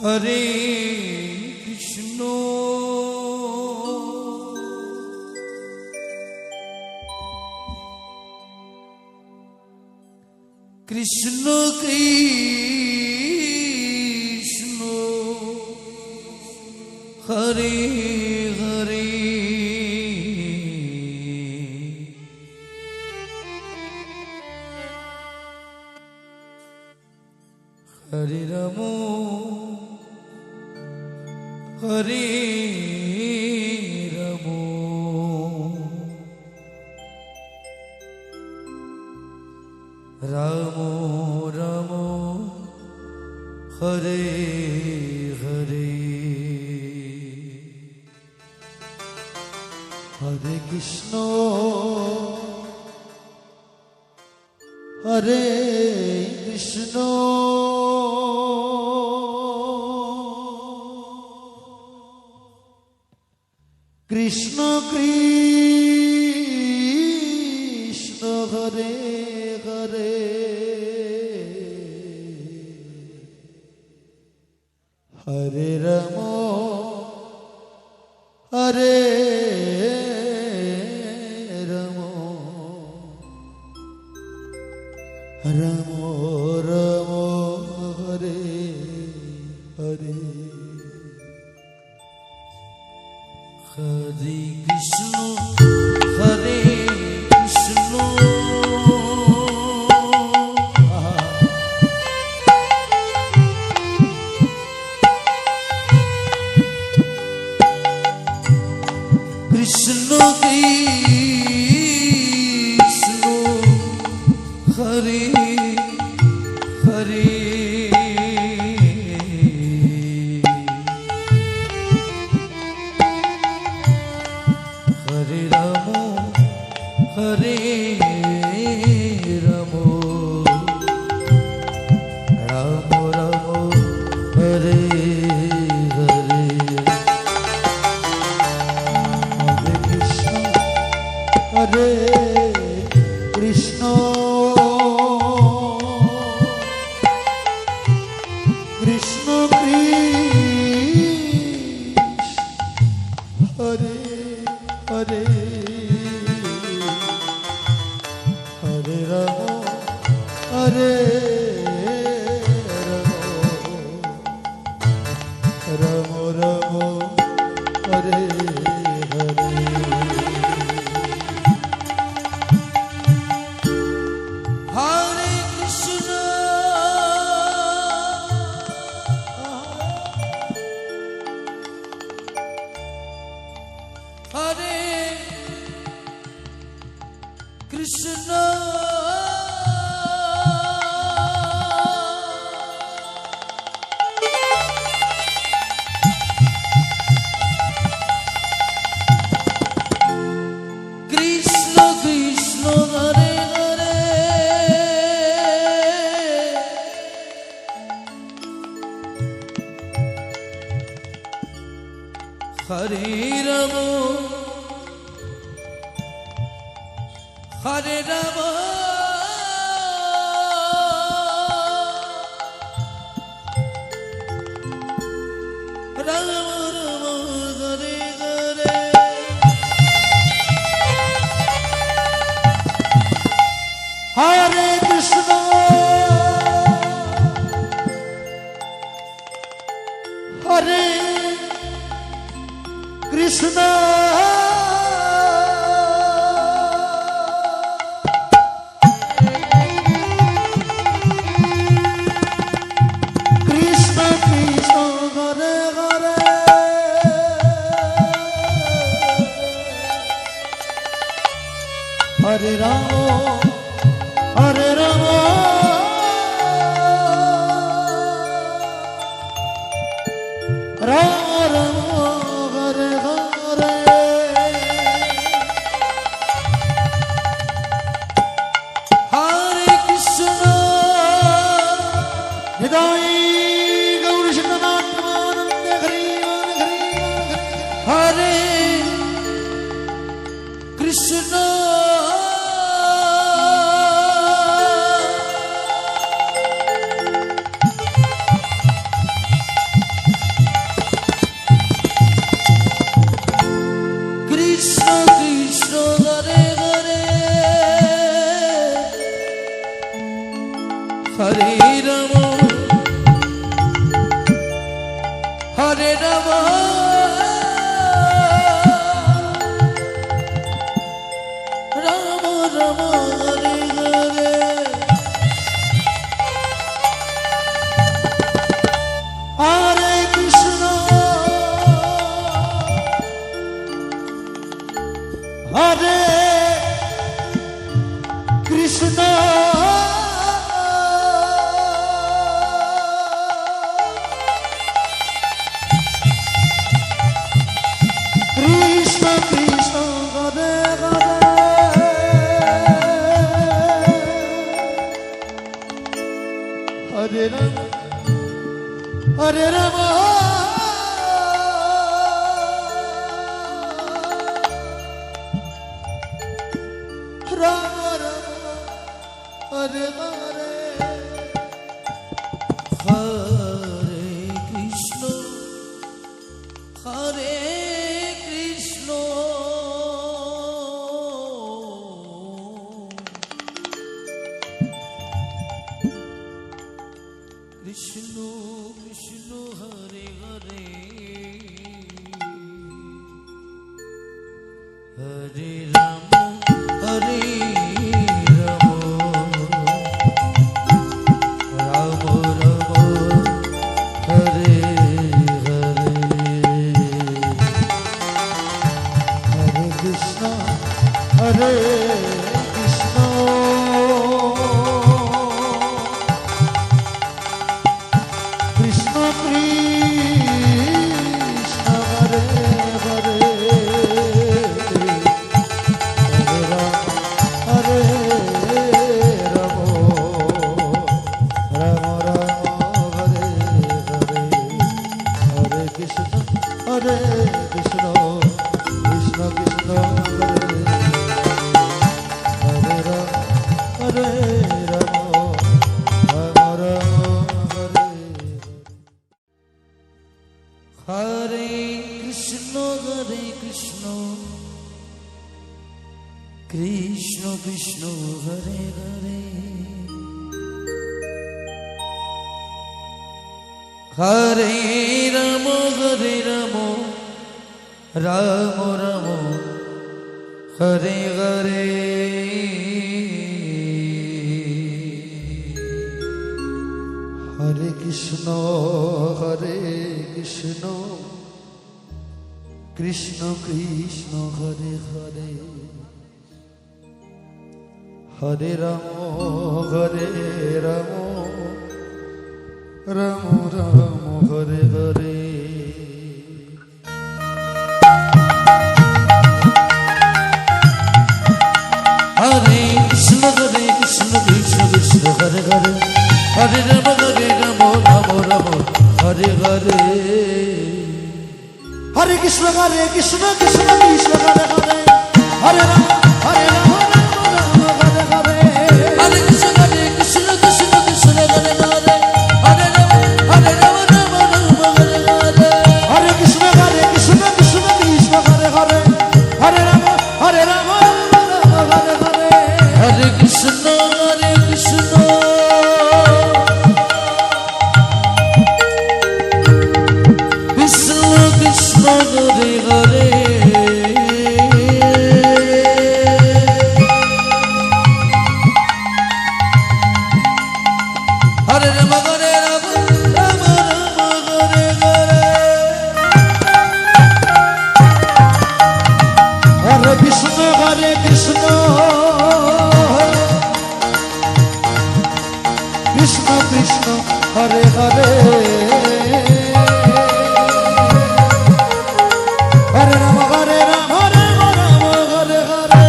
हरे कृष्ण कृष्ण कृष्ण हरे हरे हरे राम हरे राम राम राम हरे हरे हरे कृष्ण हरे कृष्ण कृष्ण कृष्ण हरे हरे हरे राम हरे राम राम राम हरे हरे हरे कृष्ण हरे कृष्ण कृष्ण कृष्ण हरे हरे हरे राम हरे राम राम राम हरे हरे हरे कृष्ण हरे कृष्ण कृष्ण कृष्ण हरे हरे हरे राम हरे राम राम हरे हरे हरे कृष्ण हरे कृष्ण कृष्ण कृष्ण हरे हरे हरे राम हरे राम राम राम हरे हरे हरे कृष्ण हरे कृष्ण कृष्ण कृष्ण हरे हरे हरे राम हरे राम राम राम हरे हरे हरे कृष्ण हृदय गौर सिंहनाथानंद हरि हरे Krishna Hare Rama Hare Rama Rama Rama Hare Hare Hare Krishna Hare Krishna Krishna Krishna Hare Hare Hare Rama Hare Rama Rama Rama Hare Hare Hare Krishna Hare Krishna Krishna Krishna Hare Hare Hare Rama Hare Rama Rama Rama Hare Hare Hare Krishna Hare Krishna Krishna Krishna Hare Hare Hare Rama Hare Rama Rama Rama Hare Hare Hare Krishna Hare Krishna Krishna Krishna Hare Hare Rama Hare Rama Rama Rama Hare Hare Krishna Krishna Krishna Hare Hare Hare Rama Rama Rama Hare Hare Hare Krishna Krishna Krishna Hare Hare Hare Rama Rama Rama Hare Hare Hare Krishna Krishna Krishna Hare Hare Hare Rama Rama Rama Hare Hare Hare Krishna Krishna Krishna Hare Hare Hare Rama Rama Rama Hare Hare Hare Krishna Krishna Krishna Hare Hare Hare Rama Rama Rama Hare Hare Hare Krishna Krishna Krishna Hare Hare Hare Rama Rama Rama Hare Hare Hare Krishna Krishna Hare Hare Hare Rama Rama Rama Hare Hare Hare Krishna Krishna Krishna Hare Hare Hare Rama Rama Rama Hare Hare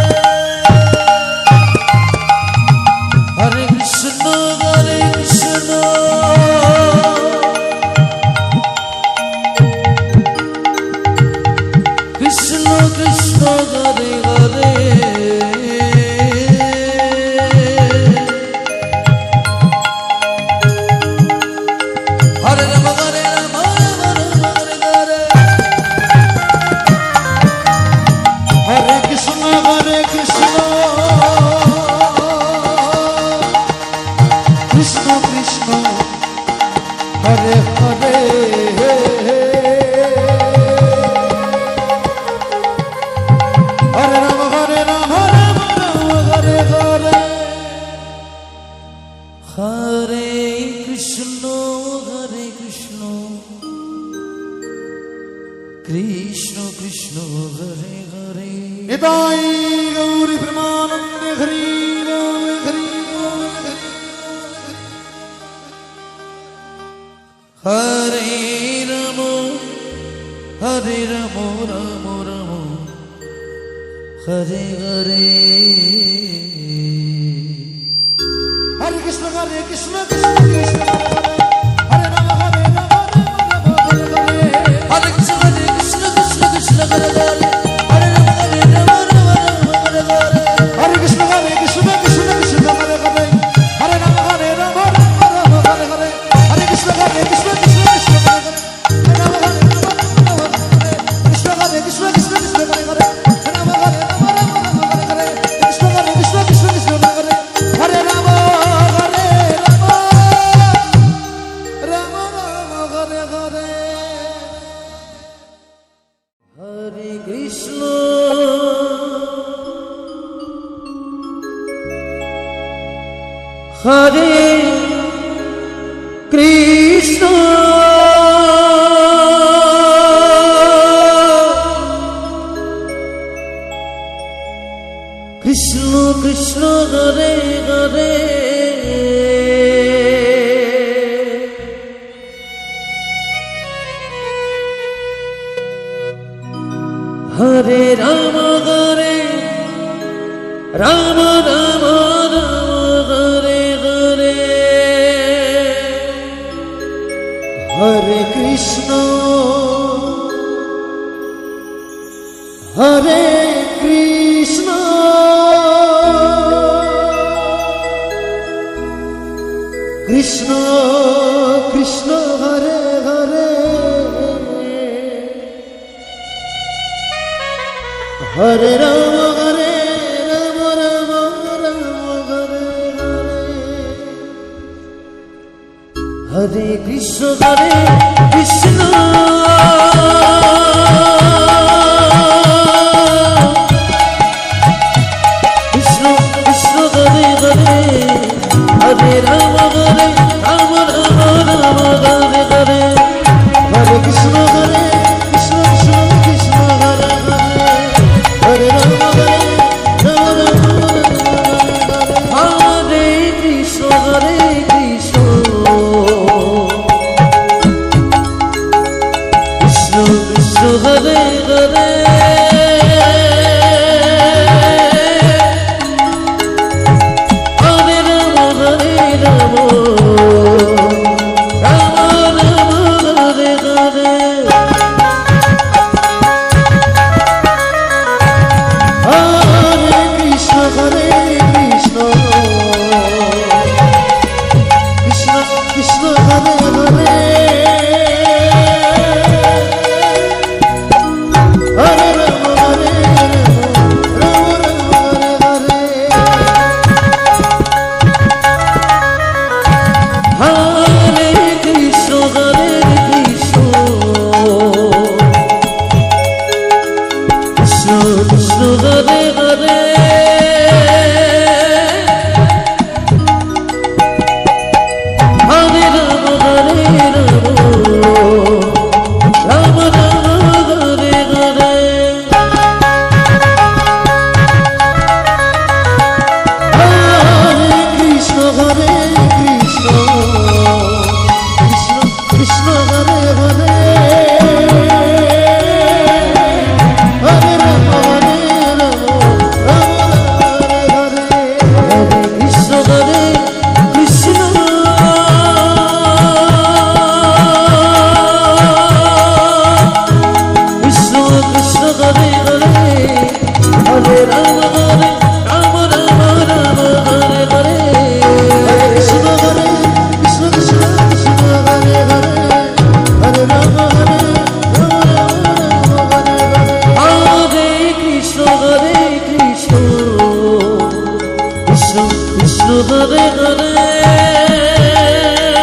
Hare Krishna Krishna Krishna Hare Hare Hare Rama Krishna Hare Hare Hare Ram Ram Hare Hare Hare Krishna Krishna Krishna Hare Hare Nitai Gauri প্রেমানন্দে হরি রাম হরি হরে রাম রাম রাম হরে হরে হরে কৃষ্ণ কৃষ্ণ কৃষ্ণ কৃষ্ণ হরে রাম হরে রাম হরে হরে হরে কৃষ্ণ কৃষ্ণ কৃষ্ণ কৃষ্ণ হরে হরে হরে রাম হরে রাম হরে হরে হরে কৃষ্ণ কৃষ্ণ কৃষ্ণ কৃষ্ণ হরে হরে হরে রাম হরে রাম হরে হরে হরে কৃষ্ণ কৃষ্ণ কৃষ্ণ কৃষ্ণ হরে হরে হরে রাম হরে রাম কৃষ্ণ কৃষ্ণ কৃষ্ণ কৃষ্ণ হরে হরে হরে রাম হরে রাম হরে হরে কৃষ্ণ কৃষ্ণ কৃষ্ণ কৃষ্ণ হরে হরে হরে রাম হরে কৃষ্ণ কৃষ্ণ কৃষ্ণ হরে হরে হরে রাম হরে রাম রাম হরে কৃষ্ণ কৃষ্ণ কৃষ্ণ হরে হরে হরে রাম রাম রাম হরে হরে হরে কৃষ্ণ কৃষ্ণ কৃষ্ণ কৃষ্ণ হরে হরে হরে রাম রাম রাম হরে হরে হরে কৃষ্ণ কৃষ্ণ কৃষ্ণ হরে হরে হরে রাম রাম রাম হরে Krishna Krishna Hare Hare Hare Hare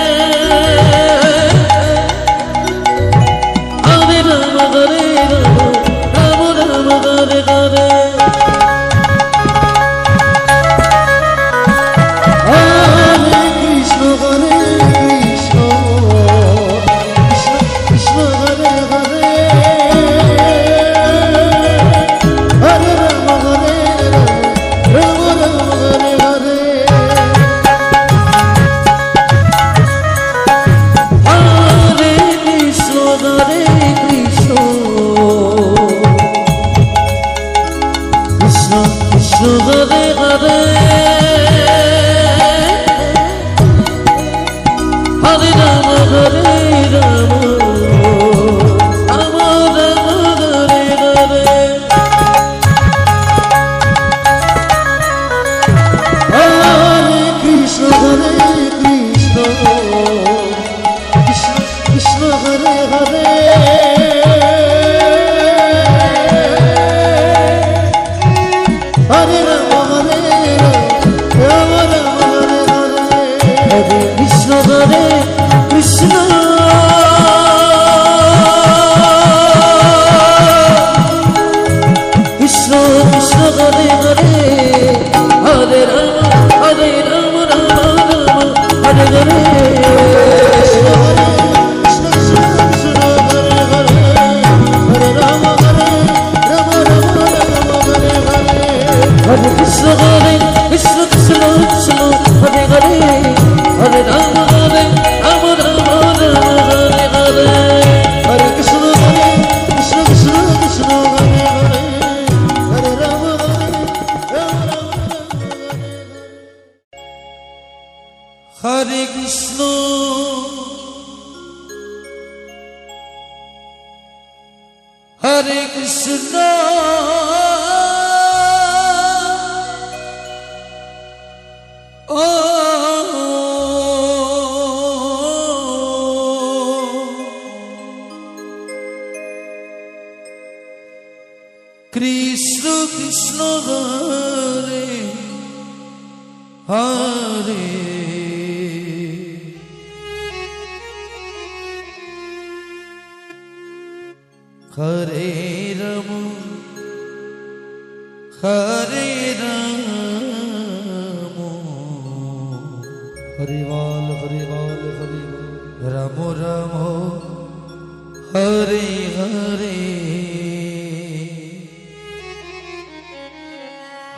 হরে Krishna Krishna Krishna Hare Hare Hare Ram Ram Ram Hare Hare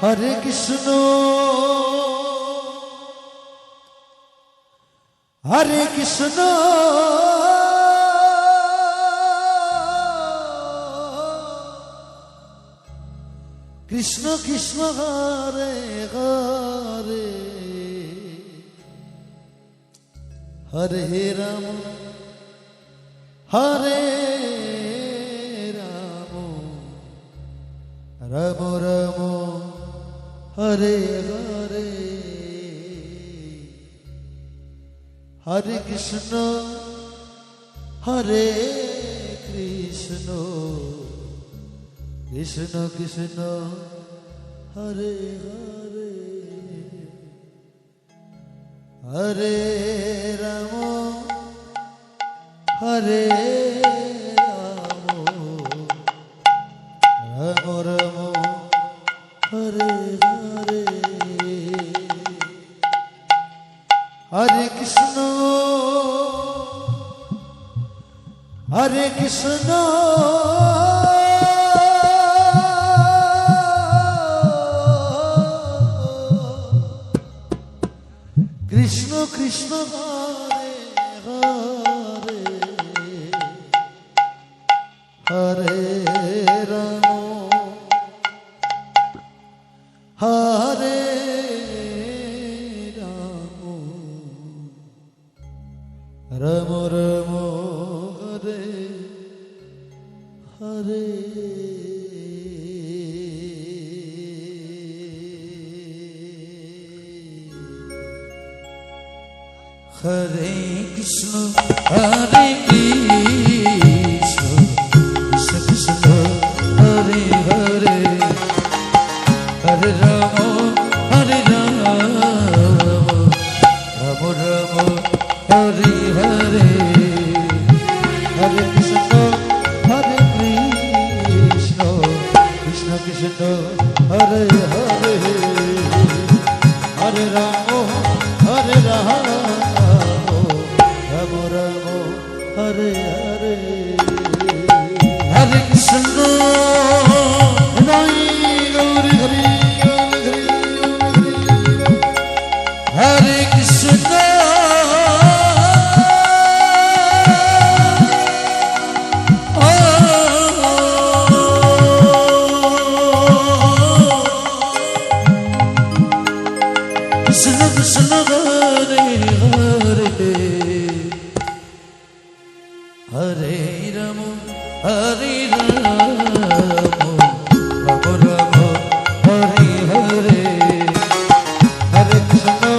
Hare Krishna Hare Krishna Krishna Krishna Hare Hare Hare Rama Hare Rama Rama Hare Hare Hare Krishna Hare Krishna Krishna Krishna Hare Hare Hare Rama Hare Rama Hare Krishna Hare Krishna Krishna Krishna Hare Hare Hare Rama Hare Rama Hare Val Hare Val Hare Rama Rama Hare Hare Hare Krishna Hare Krishna Krishna Krishna Hare Hare Hare Rama Hare Rama Rama Rama Hare Hare Hare Krishna Hare Krishna Krishna Krishna Hare Hare Hare Rama Hare Rama Rama Rama Hare Hare Hare Krishna Hare Krishna Krishna Krishna Hare Hare Hare Rama Hare Rama Rama Rama Hare Hare Hare Krishna Hare Krishna Krishna Krishna Hare Hare Hare Rama Hare Rama Rama Rama Hare Hare Hare Krishna Hare Krishna Krishna Krishna Hare Hare Hare Rama Hare Rama Rama Rama Hare Hare Hare Krishna Hare Krishna Krishna Krishna Hare Hare Hare Rama Hare Rama Rama Rama Hare Hare Hare Krishna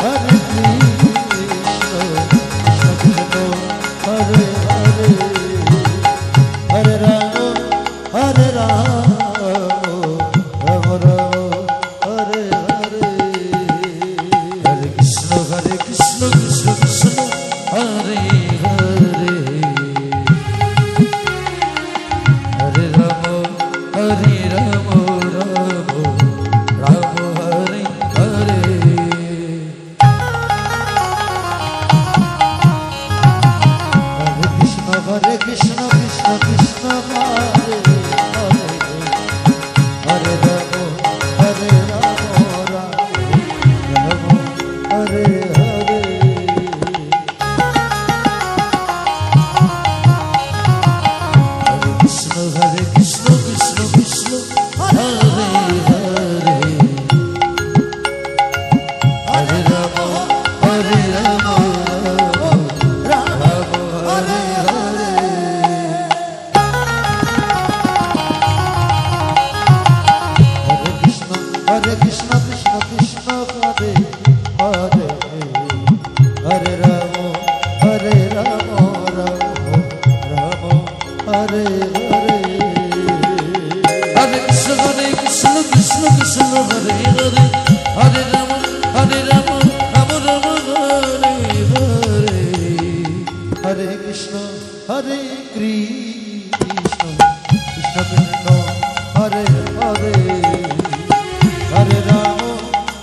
Hare Krishna Krishna Krishna Hare Hare Hare Rama Hare Rama Rama Rama Hare Hare Hare Krishna Krishna Krishna হরে কৃষ্ণ কৃষ্ণ কৃষ্ণ হরে হরে হরে রাম রাম রাম হরে হরে হরে কৃষ্ণ কৃষ্ণ কৃষ্ণ হরে হরে হরে রাম হরে Ram Hare Krishna Krishna Krishna Hare Hare Hare Rama Hare Rama Rama Rama Hare Hare Hare Krishna Krishna Krishna Hare Hare Hare Rama Rama Rama Hare Hare Hare Krishna Hare Krishna Krishna Krishna Hare Hare Hare Rama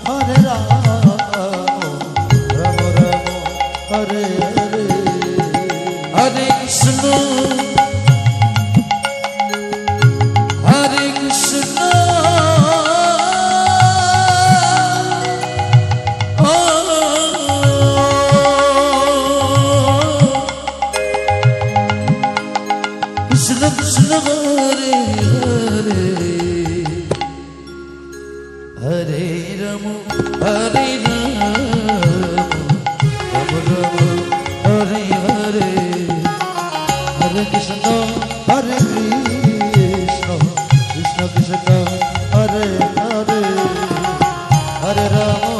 Hare Rama Rama Rama Hare Hare Hare Krishna Hare Krishna Krishna Krishna Hare Hare Hare Rama Hare Rama Rama Rama Hare Hare Hare Krishna Hare Krishna Krishna Krishna Hare Hare Hare Rama Hare Rama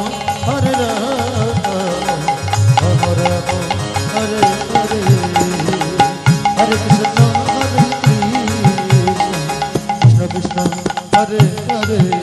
Rama Rama Hare Hare Hare Krishna Hare Krishna Krishna Krishna Hare Hare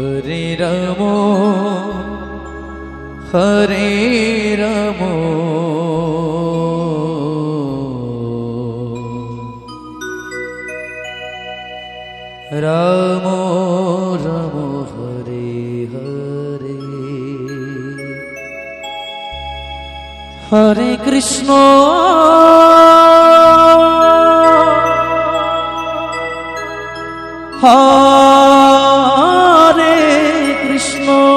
Hare Rama, Hare Rama, Rama Rama, Hare Hare. Krishna, Hare Krishna,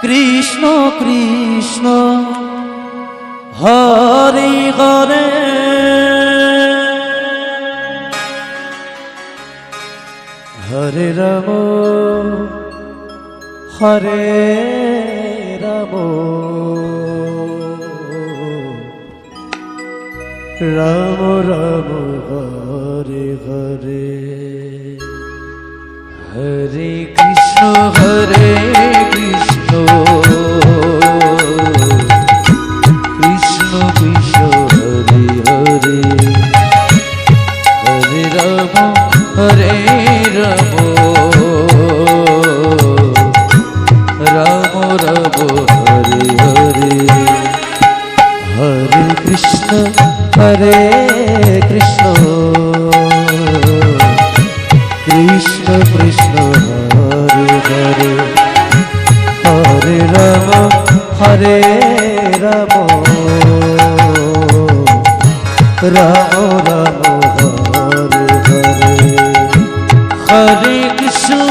Krishna Krishna Hare Hare. Hare Rama Hare Rama Rama Rama Hare Hare Hare Krishna Hare Krishna Krishna Krishna Hare Hare Hare Rama Hare Rama Rama Rama Hare Hare Hare Krishna Hare Krishna Krishna Krishna Hare Hare Hare Rama Hare Rama Rama Rama Hare Hare Hare Krishna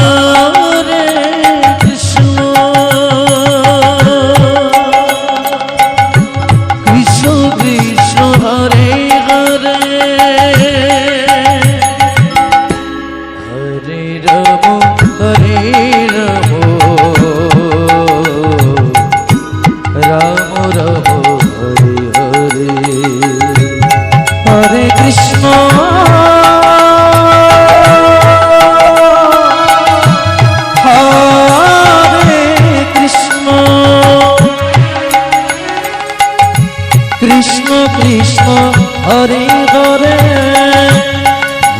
Hare Krishna Krishna Krishna Hare Hare Hare Rama Hare Rama Rama Rama Hare Hare Hare Krishna Krishna Krishna Hare Hare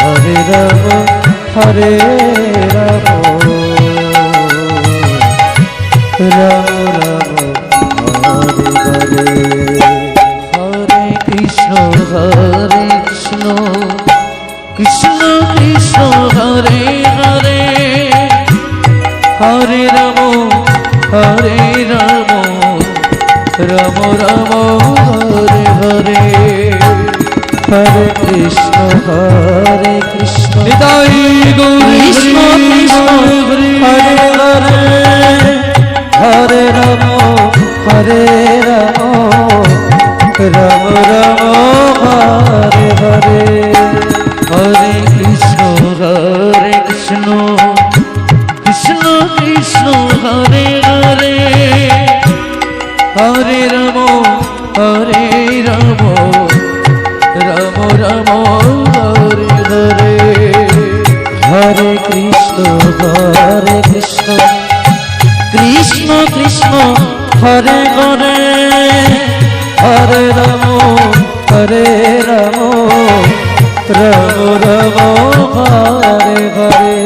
Hare Ram হরে রাম রাম রাম হরে হরে হরে কৃষ্ণ কৃষ্ণ কৃষ্ণ হরে হরে হরে রাম রাম রাম হরে হরে হরে কৃষ্ণ নিতাই গৌর কৃষ্ণ কৃষ্ণ হরে হরে হরে রাম রাম রাম হরে হরে হরে কৃষ্ণ কৃষ্ণ কৃষ্ণ কৃষ্ণ হরে হরে হরে রাম রাম রাম হরে হরে হরে কৃষ্ণ কৃষ্ণ কৃষ্ণ হরে হরে হরে রাম রাম রাম হরে হরে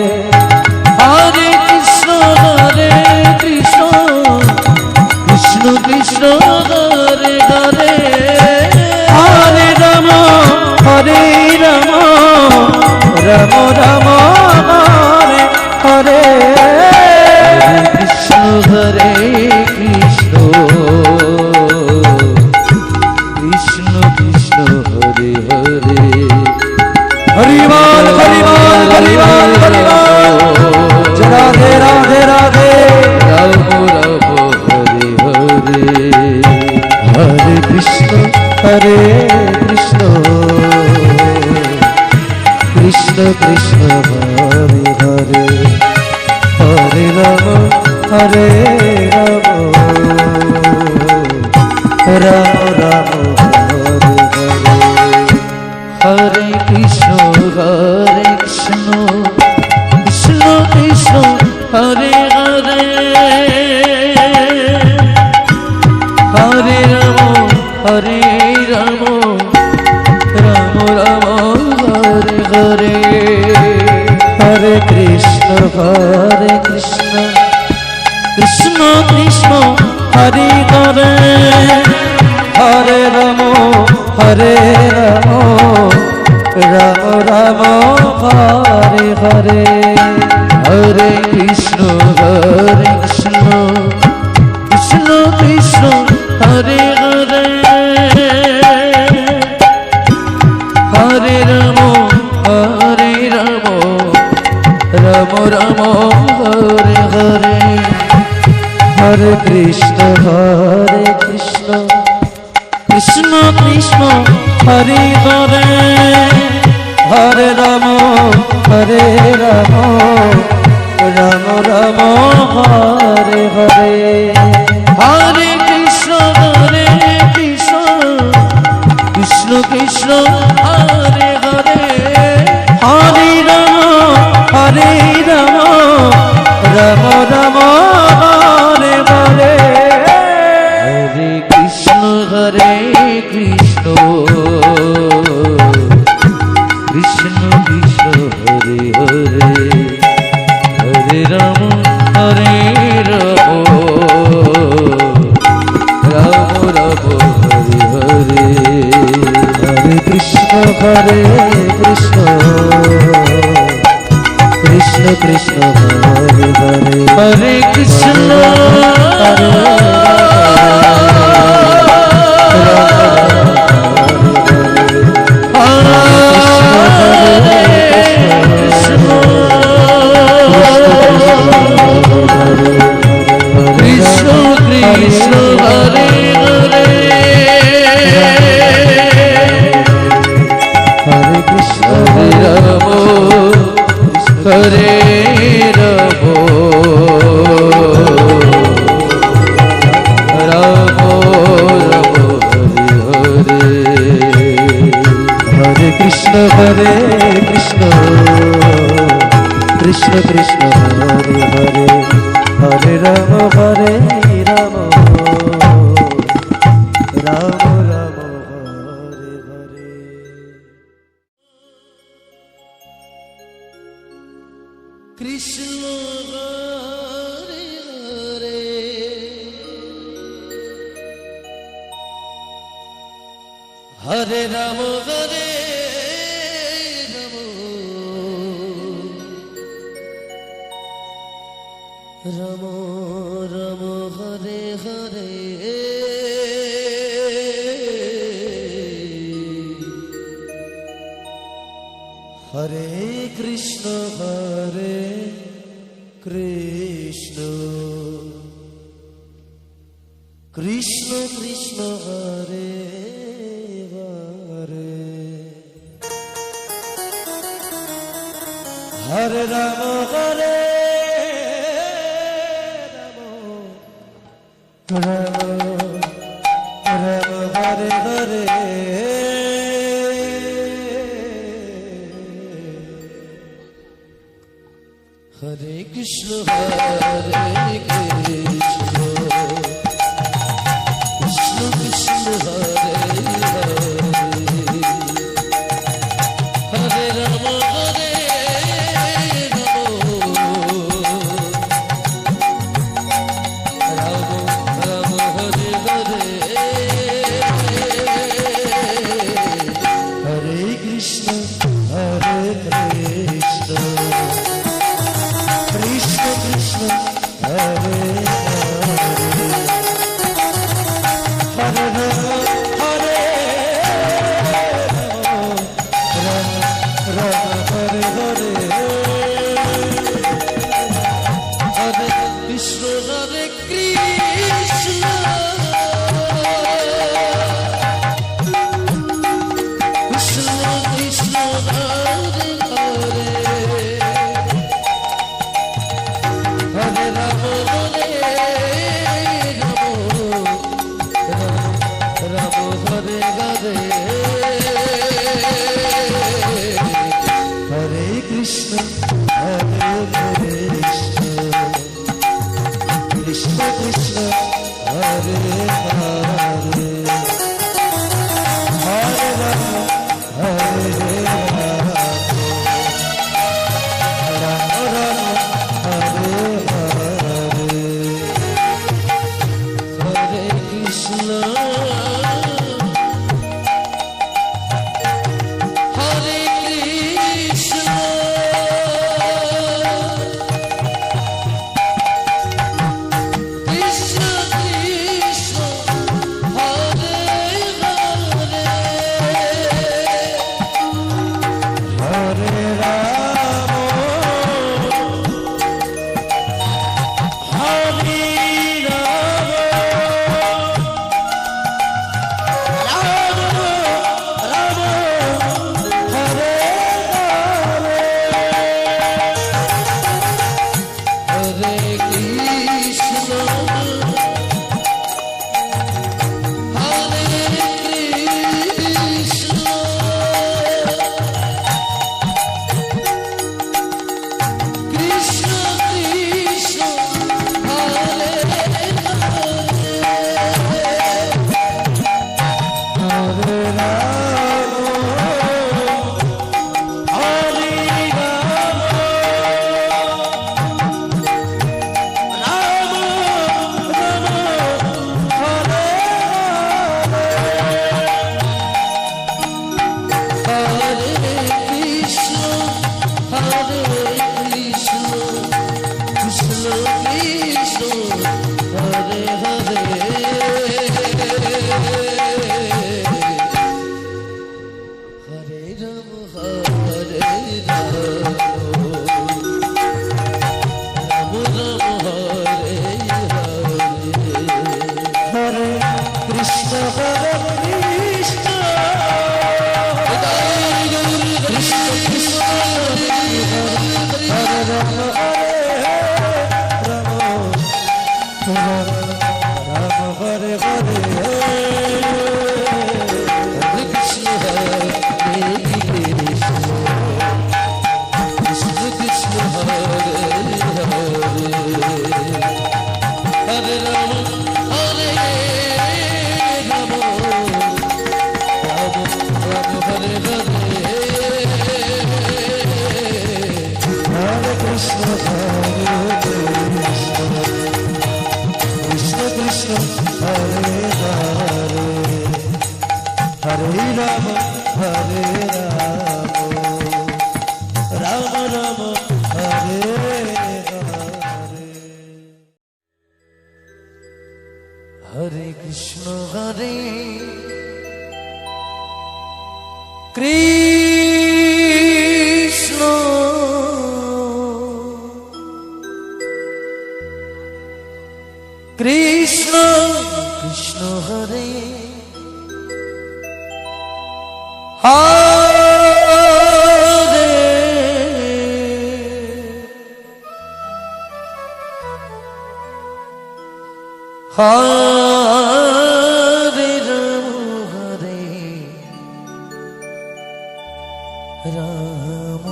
হরে কৃষ্ণ কৃষ্ণ কৃষ্ণ কৃষ্ণ হরে হরে হরে রাম রাম রাম হরে হরে কৃষ্ণ কৃষ্ণ কৃষ্ণ কৃষ্ণ হরে হরে হরিবল হরিবল হরিবল হরিবল রাধে রাধে রাধে রাম রাম হরে হরে হরে কৃষ্ণ কৃষ্ণ কৃষ্ণ কৃষ্ণ হরে হরে হরে রাম রাম রাম হরে হরে হরে কৃষ্ণ কৃষ্ণ কৃষ্ণ কৃষ্ণ হরে হরে হরে রাম রাম রাম হরে হরে হরে কৃষ্ণ কৃষ্ণ কৃষ্ণ কৃষ্ণ হরে হরে হরে রাম রাম রাম হরে হরে হরে কৃষ্ণ কৃষ্ণ কৃষ্ণ কৃষ্ণ হরে হরে হরে রাম রাম রাম হরে হরে হরে কৃষ্ণ কৃষ্ণ কৃষ্ণ কৃষ্ণ হরে হরে হরে রাম রাম রাম হরে হরে হরে কৃষ্ণ কৃষ্ণ কৃষ্ণ কৃষ্ণ হরে হরে হরে রাম রাম রাম হরে হরে হরে কৃষ্ণ কৃষ্ণ কৃষ্ণ কৃষ্ণ হরে হরে হরে রাম রাম রাম হরে হরে হরে কৃষ্ণ কৃষ্ণ কৃষ্ণ কৃষ্ণ হরে হরে হরে কৃষ্ণ কৃষ্ণ কৃষ্ণ হরে হরে হরে কৃষ্ণ হরে রাম হরে রাম রাম রাম হরে হরে হরে কৃষ্ণ কৃষ্ণ কৃষ্ণ কৃষ্ণ হরে হরে হরে রাম রাম রাম রাম হরে রাম হরে রাম রাম হরে হরে হরে কৃষ্ণ কৃষ্ণ কৃষ্ণ কৃষ্ণ হরে হরে হরে রাম হরে রাম হরে হরে হরে কৃষ্ণ হরে কৃষ্ণ কৃষ্ণ কৃষ্ণ হরে হরে হরে রাম হরে রাম রাম হরে হরে হরে কৃষ্ণ হরে কৃষ্ণ কৃষ্ণ কৃষ্ণ হরে হরে হরে হরে রাম রাম হরে হরে হরে কৃষ্ণ হরে কৃষ্ণ কৃষ্ণ কৃষ্ণ হরে হরে হরে রাম হরে রাম রাম হরে হরে হরে কৃষ্ণ হরে কৃষ্ণ কৃষ্ণ কৃষ্ণ হরে হরে হরে রাম হরে রাম রাম রাম হরে হরে কৃষ্ণ হরে কৃষ্ণ কৃষ্ণ কৃষ্ণ হরে হরে হরে রাম হরে Hare Rama হরে রাম হরে রাম রাম রাম হরে হরে হরে কৃষ্ণ হরে কৃষ্ণ কৃষ্ণ কৃষ্ণ হরে হরে হরে রাম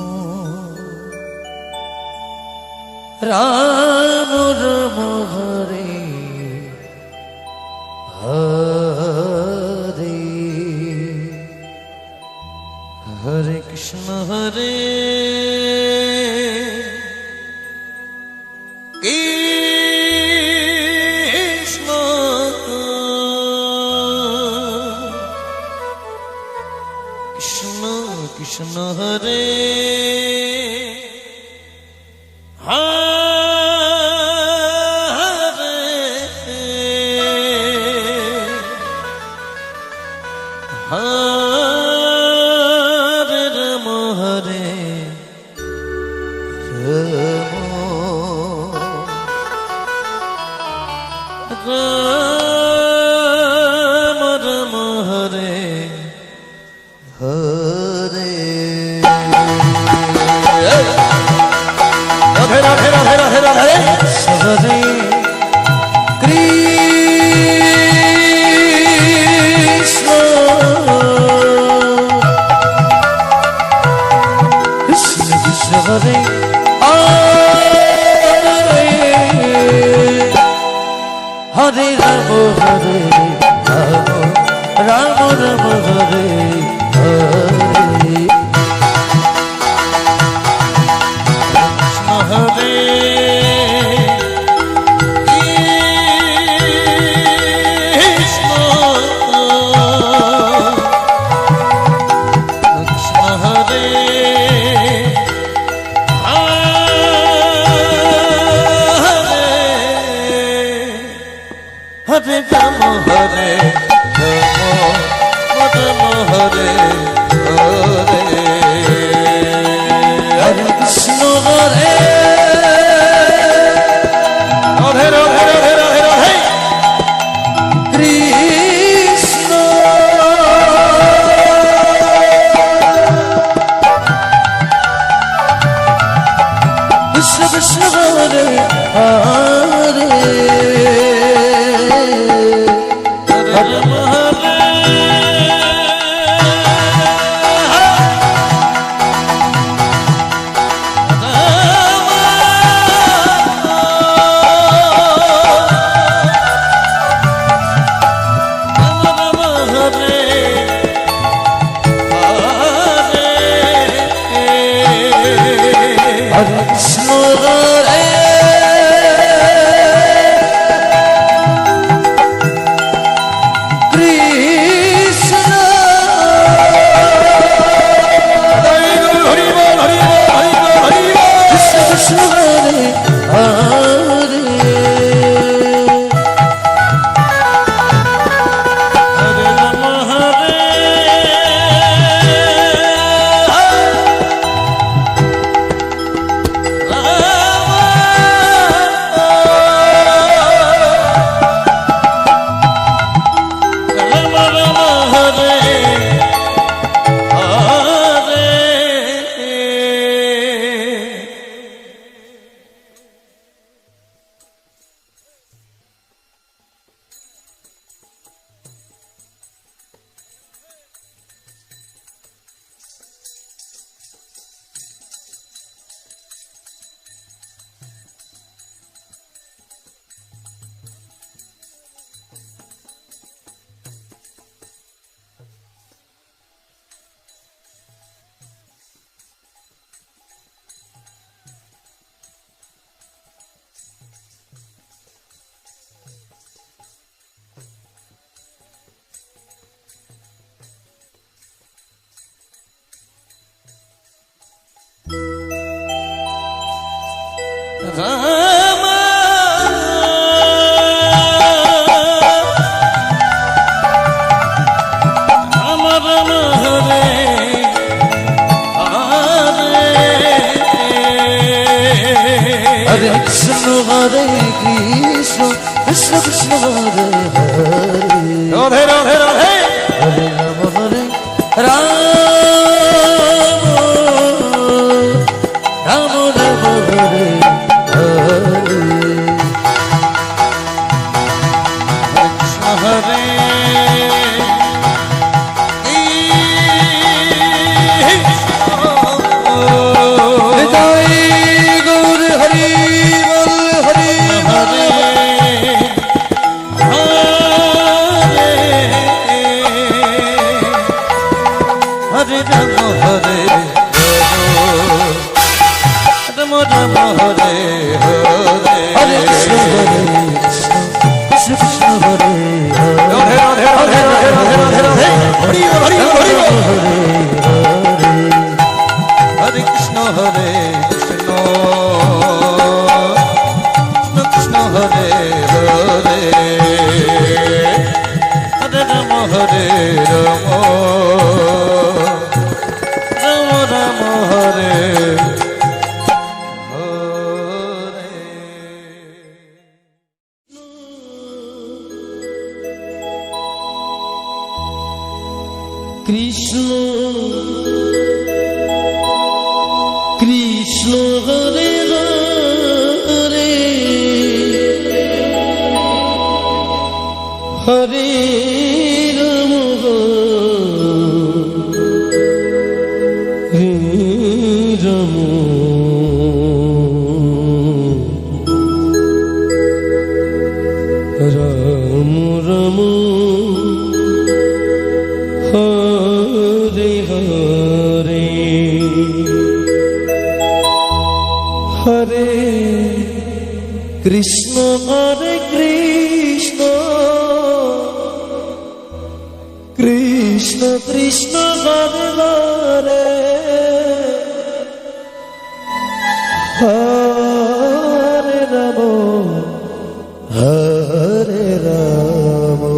রাম রাম হরে হরে হরে কৃষ্ণ হরে কৃষ্ণ কৃষ্ণ কৃষ্ণ হরে হরে রাম হরে রাম রাম হরে হরে রাধে রাধে রাধে রাধে রাধে হরে কৃষ্ণ কৃষ্ণ কৃষ্ণ হরে হরে রাম হরে রাম রাম রাম হরে হরে কৃষ্ণ হরে কৃষ্ণ কৃষ্ণ হরে হরে রাম হরে রাম হরে হরে হরে কৃষ্ণ হরে রাধে রাধে রাধে রাধে রাধে কৃষ্ণ কৃষ্ণ কৃষ্ণ হরে হরে কৃষ্ণ হরে Krishna Hare Krishna Hare Krishna Krishna Krishna Hare Hare Radhe Radhe Radhe Hare Rama Hare Rama Rama Rama Hare Hare Krishna Hare Krishna Krishna Hare Hare Hare Rama Hare Rama Rama Rama Hare Hare Hare Krishna Hare Krishna Krishna Krishna Hare Hare Hare Rama Hare Rama Rama Hare Hare Hare Krishna Hare Krishna Krishna Krishna Hare Hare Hare Rama Hare Rama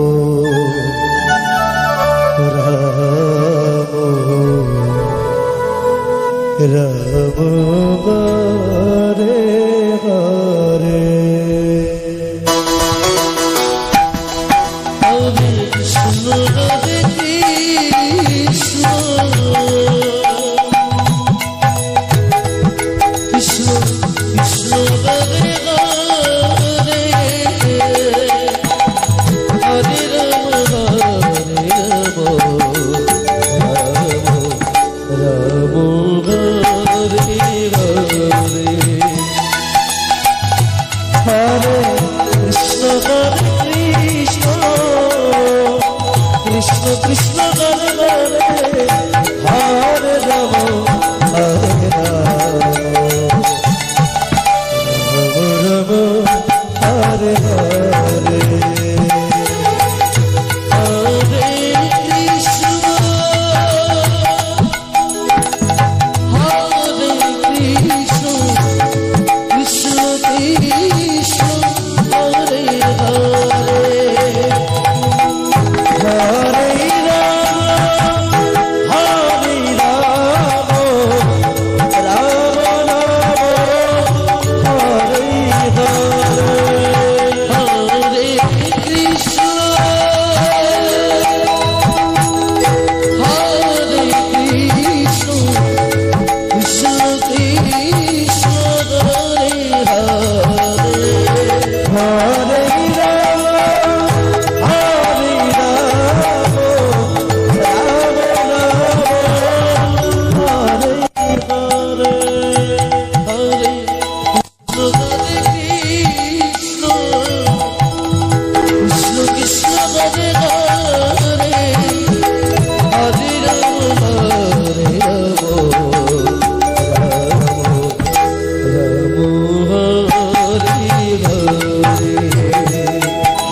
Hare Krishna Krishna Hare Hare Hare Rama Hare Rama Rama Hare Hare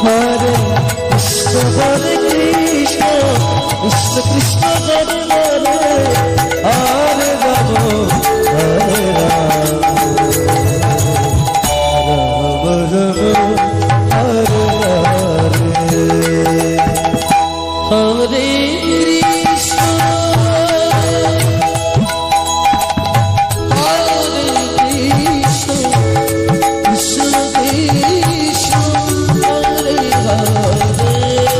Hare Krishna Hare Krishna Krishna Krishna Hare Hare Hare হরে কৃষ্ণ হরে কৃষ্ণ কৃষ্ণ কৃষ্ণ হরে হরে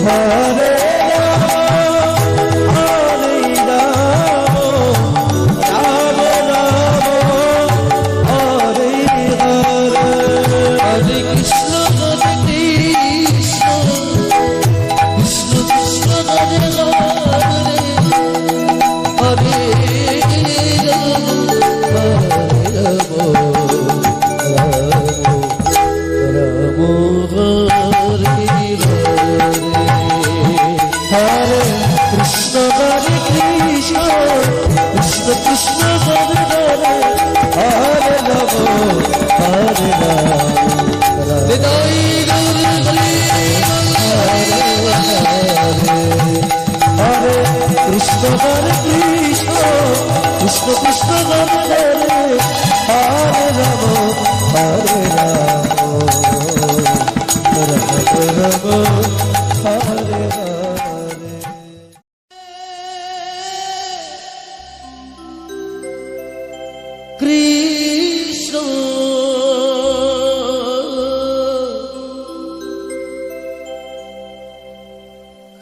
হরে রাম হরে রাম রাম রাম হরে হরে হরে কৃষ্ণ হরে কৃষ্ণ কৃষ্ণ কৃষ্ণ হরে হরে হরে কৃষ্ণ হরে কৃষ্ণ কৃষ্ণ কৃষ্ণ হরে হরে হরে রাম হরে কৃষ্ণ হরে কৃষ্ণ কৃষ্ণ কৃষ্ণ হরে হরে হরে রাম হরে রাম হৃদয় হরে কৃষ্ণ হরে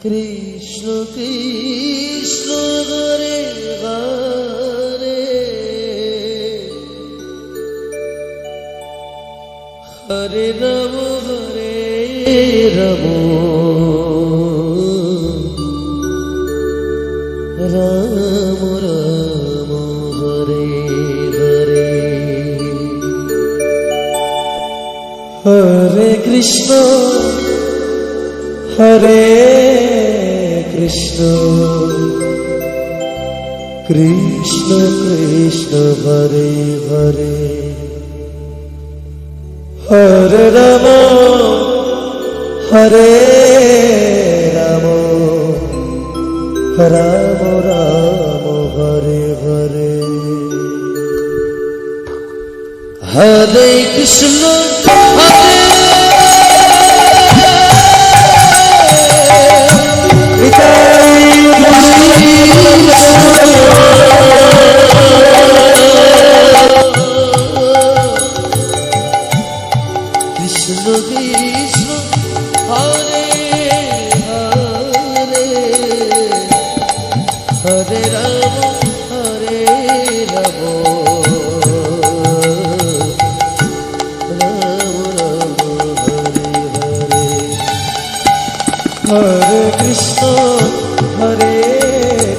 কৃষ্ণ কৃষ্ণ কৃষ্ণ হরে হরে হরে রাম হরে রাম রাম রাম হরে হরে কৃষ্ণ কৃষ্ণ কৃষ্ণ হরে হরে হরে রাম রাম রাম রাম হরে হরে হরে কৃষ্ণ হরে কৃষ্ণ কৃষ্ণ কৃষ্ণ হরে হরে হরে রাম হরে রাম রাম রাম হরে হরে হরে কৃষ্ণ হরে কৃষ্ণ কৃষ্ণ হরে হরে হরে রাম হরে রাম হরে কৃষ্ণ হরে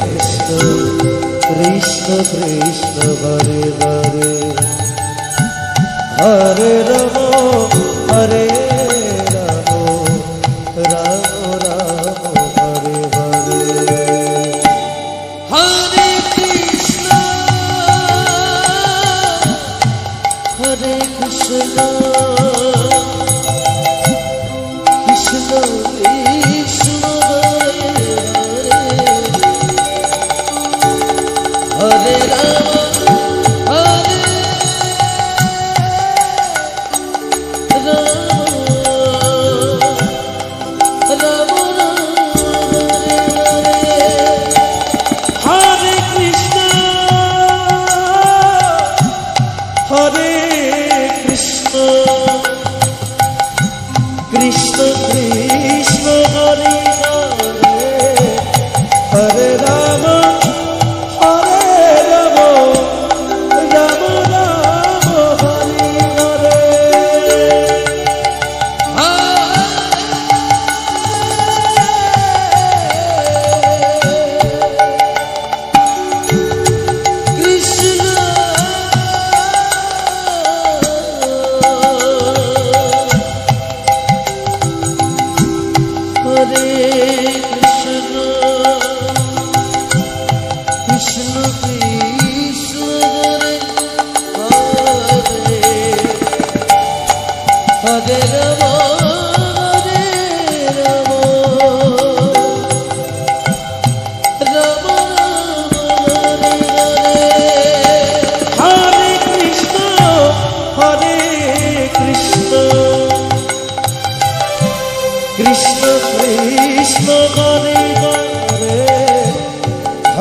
কৃষ্ণ কৃষ্ণ কৃষ্ণ হরে হরে হরে রাম হরে রাম রাম রাম হরে হরে হরে কৃষ্ণ হরে কৃষ্ণ কৃষ্ণ কৃষ্ণ হরে রাম হরে রাম হরে কৃষ্ণ হরে কৃষ্ণ কৃষ্ণ কৃষ্ণ হরে হরে হরে রাম হরে রাম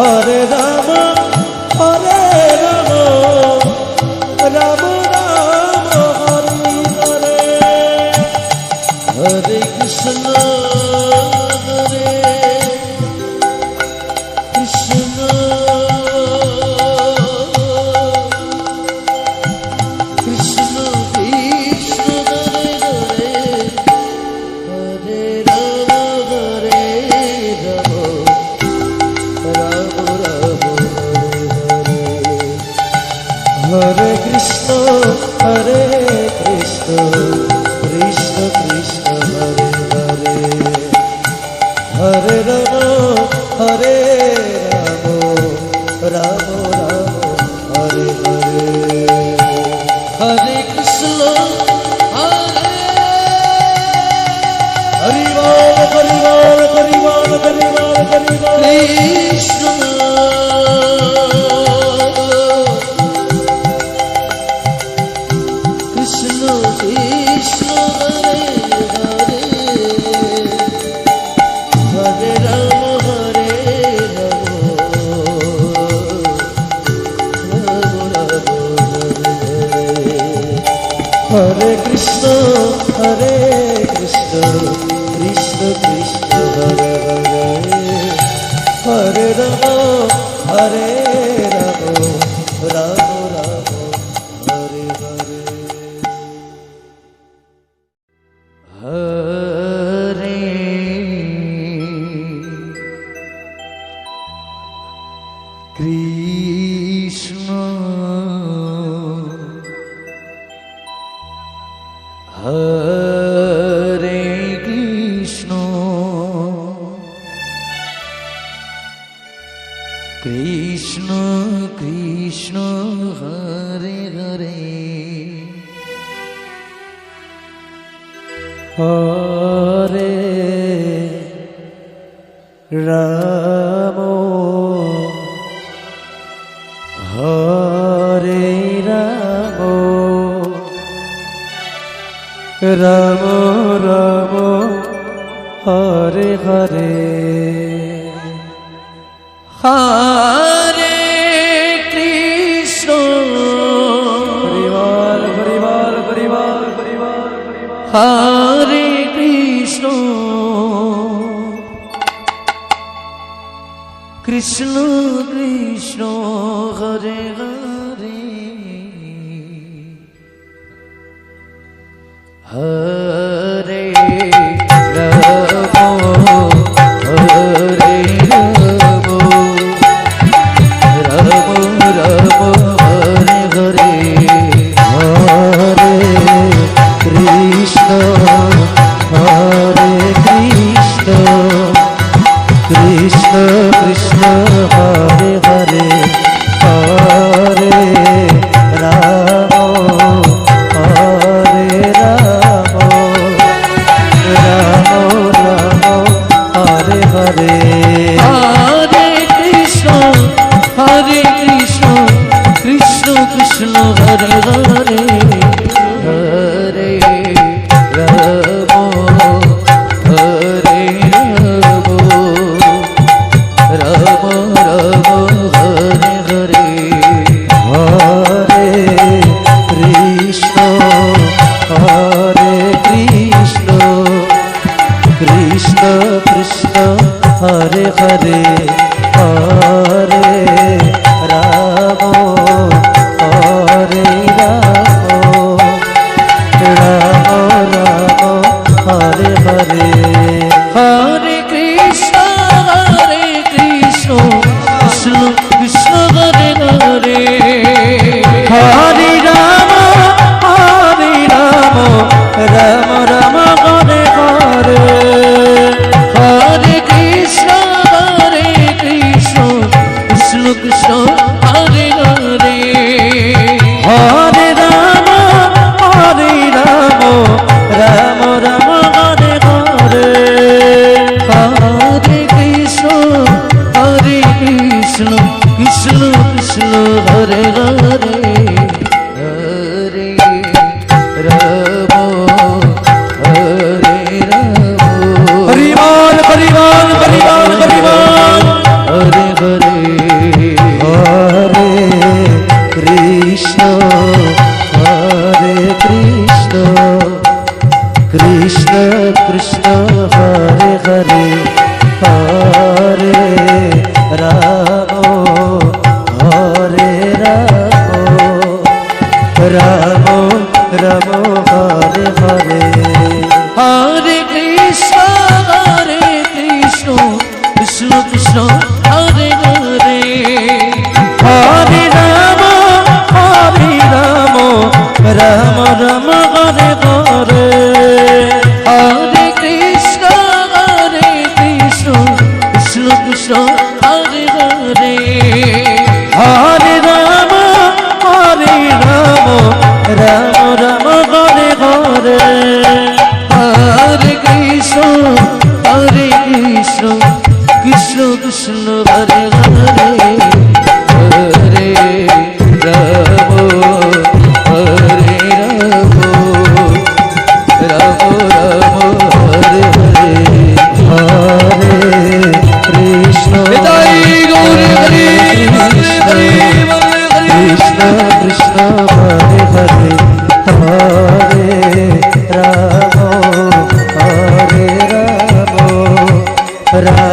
হরে রাম হরে রাম রাম রাম হরে হরে হরে কৃষ্ণ হরে কৃষ্ণ কৃষ্ণ কৃষ্ণ হরে হরে হরে রাম হরে রাম রাম রাম হরে কৃষ্ণ হরে কৃষ্ণ কৃষ্ণ কৃষ্ণ হরে হরে হরে রাম হরে রাম রাম রাম হরে হরে হরে কৃষ্ণ হরে হরি বল হরি বল হরি বল হরি বল হরি বল কৃষ্ণ কৃষ্ণ কৃষ্ণ হরে হরে হরে রাম হরে রাম রাম রাম হরে কৃষ্ণ হরে কৃষ্ণ কৃষ্ণ কৃষ্ণ হরে হরে হরে রাম হরে রাম রাম রাম হরে হরে হরে কৃষ্ণ হরে কৃষ্ণ কৃষ্ণ কৃষ্ণ হরে হরে হরে রাম হরে রাম রাম রাম হরে হরে হরে কৃষ্ণ পরিবার পরিবার পরিবার পরিবার হরে কৃষ্ণ কৃষ্ণ কৃষ্ণ হরে হরে হরে রাম হরে রাম রাম রাম হরে হরে হরে কৃষ্ণ হরে কৃষ্ণ কৃষ্ণ কৃষ্ণ হরে হরে হরে রাম হরে রাম রাম রাম হরে হরে হরে কৃষ্ণ কৃষ্ণ কৃষ্ণ হরে হরে হরে রাম হরে রাম রাম রাম হরে হরে হরে কৃষ্ণ হরে কৃষ্ণ কৃষ্ণ কৃষ্ণ হরে হরে হরে রাম হরে রাম রাম রাম হরে হরে হরে কৃষ্ণ কৃষ্ণ কৃষ্ণ হরে হরে হরে রাম রাম রাম হরে হরে হরে কৃষ্ণ কৃষ্ণ কৃষ্ণ হরে হরে হরে রাম রাম রাম হরে হরে হরে কৃষ্ণ কৃষ্ণ কৃষ্ণ হরে হরে হরে রাম হরে রাম হরি বল হরি বল হরি বল হরি বল হরে হরে কৃষ্ণ হরে কৃষ্ণ কৃষ্ণ কৃষ্ণ হরে হরে হরে রাম হরে রাম রাম হরে হরে হরে কৃষ্ণ কৃষ্ণ কৃষ্ণ হরে হরে হরে রাম রাম রাম হরে হরে হরে কৃষ্ণ কৃষ্ণ কৃষ্ণ হরে হরে হরে রাম রাম রাম হরে হরে হরে কৃষ্ণ কৃষ্ণ কৃষ্ণ হরে হরে হরে রাম হরে রাম রাম হরে হরে হরে কৃষ্ণ হৃদয় গৌর হরে কৃষ্ণ কৃষ্ণ হরে হরে হরে রাম রাম